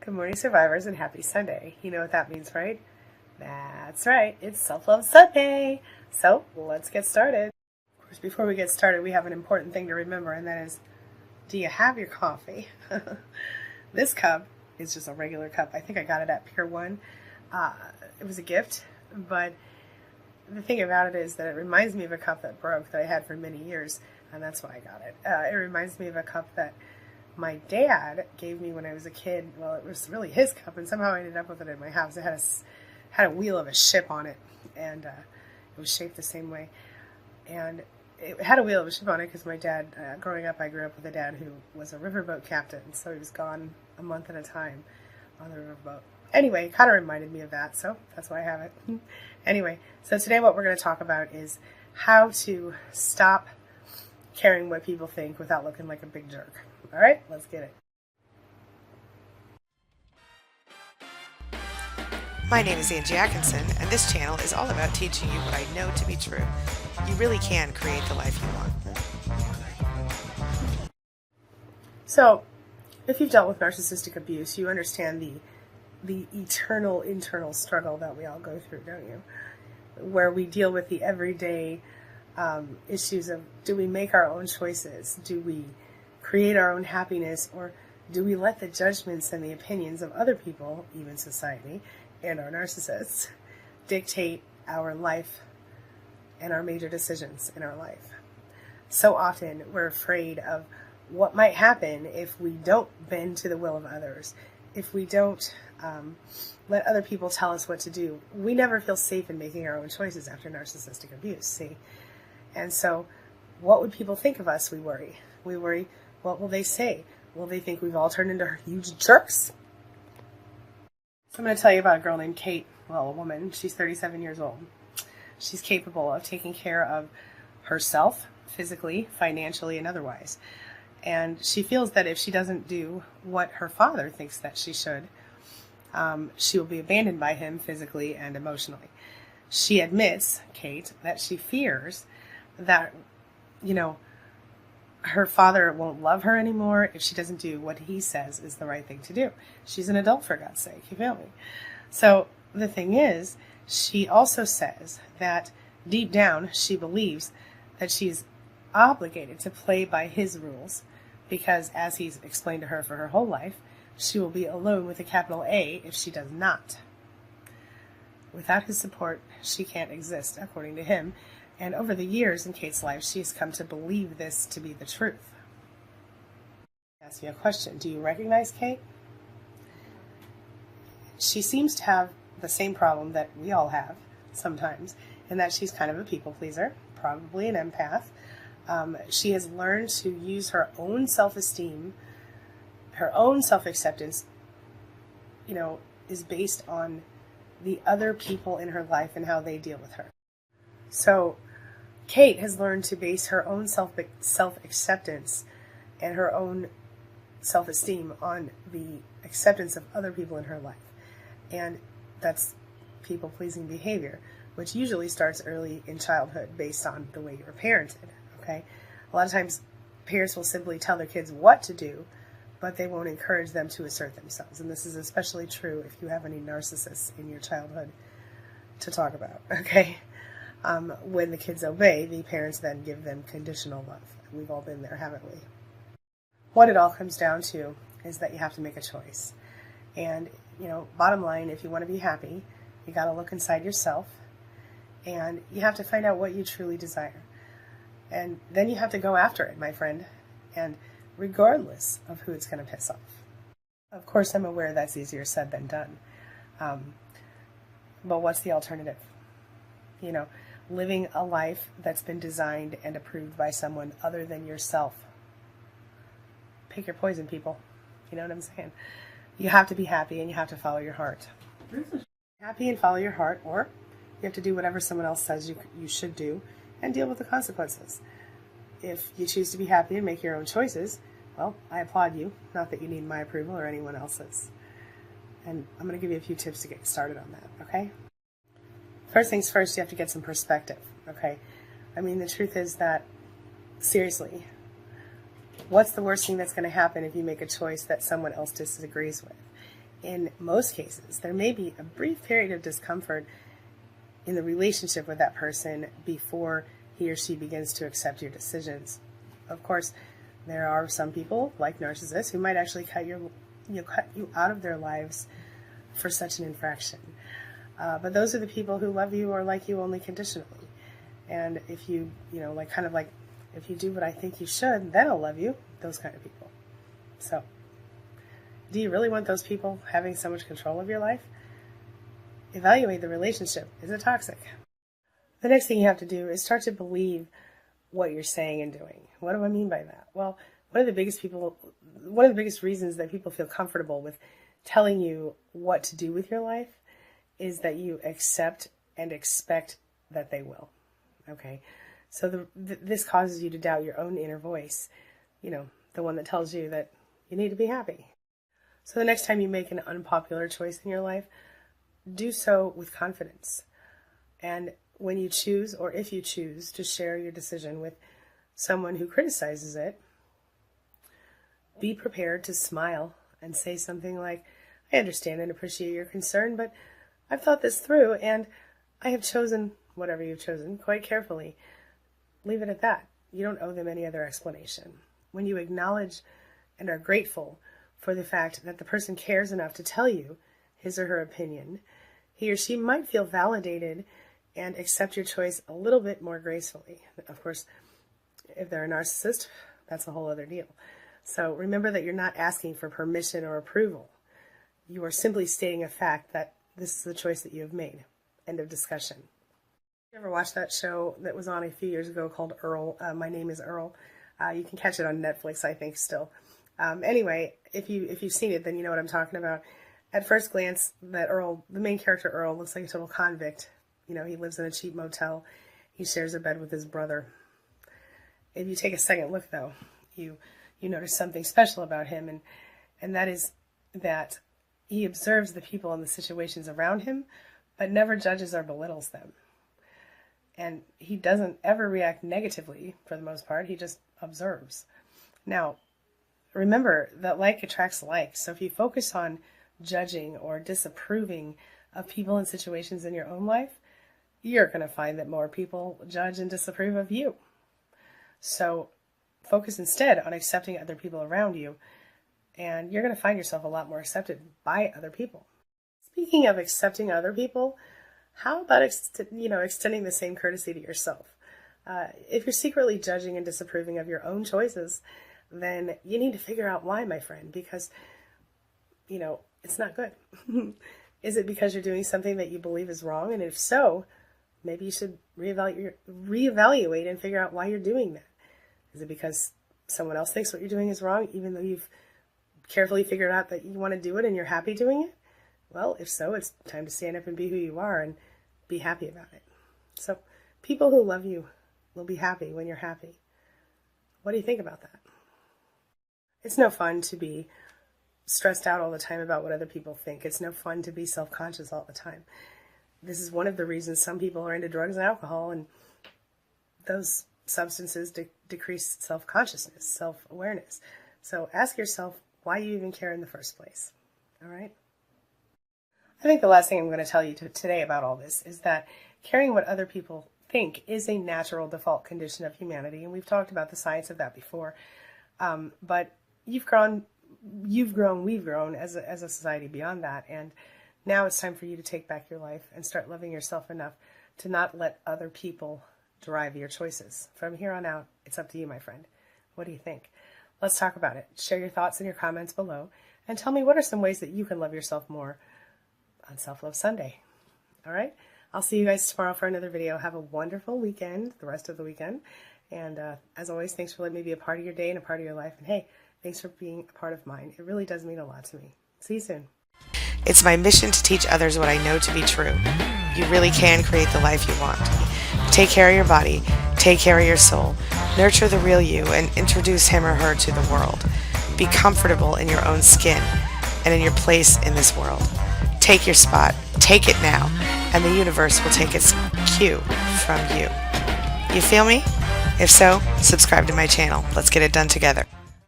Good morning, survivors, and happy Sunday. You know what that means, right? That's right, it's Self-Love Sunday. So, let's get started. Of course, before we get started, we have an important thing to remember, and that is, do you have your coffee? This cup is just a regular cup. I think I got it at Pier 1. It was a gift, but the thing about it is that it reminds me of a cup that broke that I had for many years, and that's why I got it. It reminds me of a cup that my dad gave me when I was a kid. Well, it was really his cup, and somehow I ended up with it in my house. It had a wheel of a ship on it, and it was shaped the same way. And it had a wheel of a ship on it because my dad, growing up, I grew up with a dad who was a riverboat captain, so he was gone a month at a time on the riverboat. Anyway, it kind of reminded me of that, so that's why I have it. Anyway, so today what we're going to talk about is how to stop caring what people think without looking like a big jerk. All right, let's get it. My name is Angie Atkinson, and this channel is all about teaching you what I know to be true. You really can create the life you want. So, if you've dealt with narcissistic abuse, you understand the eternal internal struggle that we all go through, don't you? Where we deal with the everyday issues of, do we make our own choices? Do we create our own happiness, or do we let the judgments and the opinions of other people, even society, and our narcissists, dictate our life and our major decisions in our life? So often we're afraid of what might happen if we don't bend to the will of others, if we don't let other people tell us what to do. We never feel safe in making our own choices after narcissistic abuse, see? And so what would people think of us? We worry. We worry, what will they say? Will they think we've all turned into huge jerks? So I'm going to tell you about a girl named Kate. Well, a woman. She's 37 years old. She's capable of taking care of herself, physically, financially, and otherwise. And she feels that if she doesn't do what her father thinks that she should, she will be abandoned by him physically and emotionally. She admits, Kate, that she fears that, her father won't love her anymore if she doesn't do what he says is the right thing to do. She's an adult, for God's sake, you feel me? So the thing is, she also says that deep down she believes that she's obligated to play by his rules because, as he's explained to her for her whole life, she will be alone with a capital A if she does not. Without his support, she can't exist, according to him. And over the years in Kate's life, she's come to believe this to be the truth. I'll ask you a question. Do you recognize Kate? She seems to have the same problem that we all have sometimes, in that she's kind of a people pleaser, probably an empath. She has learned to use her own self-esteem, her own self-acceptance, is based on the other people in her life and how they deal with her. So Kate has learned to base her own self-acceptance and her own self-esteem on the acceptance of other people in her life. And that's people-pleasing behavior, which usually starts early in childhood based on the way you were parented, okay? A lot of times parents will simply tell their kids what to do, but they won't encourage them to assert themselves. And this is especially true if you have any narcissists in your childhood to talk about, okay? When the kids obey, the parents then give them conditional love. We've all been there, haven't we? What it all comes down to is that you have to make a choice. And, bottom line, if you want to be happy, you got to look inside yourself, and you have to find out what you truly desire. And then you have to go after it, my friend, and regardless of who it's going to piss off. Of course, I'm aware that's easier said than done. But what's the alternative? Living a life that's been designed and approved by someone other than yourself. Pick your poison, people. You know what I'm saying? You have to be happy, and you have to follow your heart. Happy and follow your heart, or you have to do whatever someone else says you should do and deal with the consequences. If you choose to be happy and make your own choices, well, I applaud you. Not that you need my approval or anyone else's. And I'm going to give you a few tips to get started on that, okay? First things first, you have to get some perspective, okay? I mean, the truth is that, seriously, what's the worst thing that's going to happen if you make a choice that someone else disagrees with? in most cases, there may be a brief period of discomfort in the relationship with that person before he or she begins to accept your decisions. Of course, there are some people, like narcissists, who might actually cut you out of their lives for such an infraction. But those are the people who love you or like you only conditionally. And if you, if you do what I think you should, then I'll love you. Those kind of people. So, do you really want those people having so much control of your life? Evaluate the relationship. Is it toxic? The next thing you have to do is start to believe what you're saying and doing. What do I mean by that? Well, one of the biggest reasons that people feel comfortable with telling you what to do with your life is that you accept and expect that they will. Okay? So this causes you to doubt your own inner voice, the one that tells you that you need to be happy. So the next time you make an unpopular choice in your life, do so with confidence. And when you choose, or if you choose, to share your decision with someone who criticizes it, be prepared to smile and say something like, I understand and appreciate your concern, but I've thought this through and I have chosen whatever you've chosen quite carefully. Leave it at that. You don't owe them any other explanation. When you acknowledge and are grateful for the fact that the person cares enough to tell you his or her opinion, he or she might feel validated and accept your choice a little bit more gracefully. Of course, if they're a narcissist, that's a whole other deal. So remember that you're not asking for permission or approval. You are simply stating a fact that this is the choice that you have made. End of discussion. You ever watched that show that was on a few years ago called Earl? My Name is Earl. You can catch it on Netflix, I think, still. Anyway, if you've seen it, then you know what I'm talking about. At first glance, that Earl, the main character Earl, looks like a total convict. He lives in a cheap motel. He shares a bed with his brother. If you take a second look, though, you notice something special about him, and that is that he observes the people and the situations around him, but never judges or belittles them. And he doesn't ever react negatively, for the most part. He just observes. Now, remember that like attracts like. So if you focus on judging or disapproving of people and situations in your own life, you're going to find that more people judge and disapprove of you. So focus instead on accepting other people around you, and you're going to find yourself a lot more accepted by other people. Speaking of accepting other people, how about extending the same courtesy to yourself? If you're secretly judging and disapproving of your own choices, then you need to figure out why, my friend, because, it's not good. Is it because you're doing something that you believe is wrong? And if so, maybe you should reevaluate and figure out why you're doing that. Is it because someone else thinks what you're doing is wrong, even though you've carefully figured out that you want to do it and you're happy doing it? Well, if so, it's time to stand up and be who you are and be happy about it. So people who love you will be happy when you're happy. What do you think about that? It's no fun to be stressed out all the time about what other people think. It's no fun to be self-conscious all the time. This is one of the reasons some people are into drugs and alcohol, and those substances decrease self-consciousness, self-awareness. So ask yourself why you even care in the first place. All right? I think the last thing I'm going to tell you today about all this is that caring what other people think is a natural default condition of humanity, and we've talked about the science of that before. But we've grown as a society beyond that, and now it's time for you to take back your life and start loving yourself enough to not let other people drive your choices. From here on out, it's up to you, my friend. What do you think? Let's talk about it. Share your thoughts in your comments below, and tell me what are some ways that you can love yourself more on Self-Love Sunday. All right? I'll see you guys tomorrow for another video. Have a wonderful weekend, the rest of the weekend. And as always, thanks for letting me be a part of your day and a part of your life. And hey, thanks for being a part of mine. It really does mean a lot to me. See you soon. It's my mission to teach others what I know to be true. You really can create the life you want. Take care of your body, take care of your soul, nurture the real you, and introduce him or her to the world. Be comfortable in your own skin and in your place in this world. Take your spot, take it now, and the universe will take its cue from you. You feel me? If so, subscribe to my channel. Let's get it done together.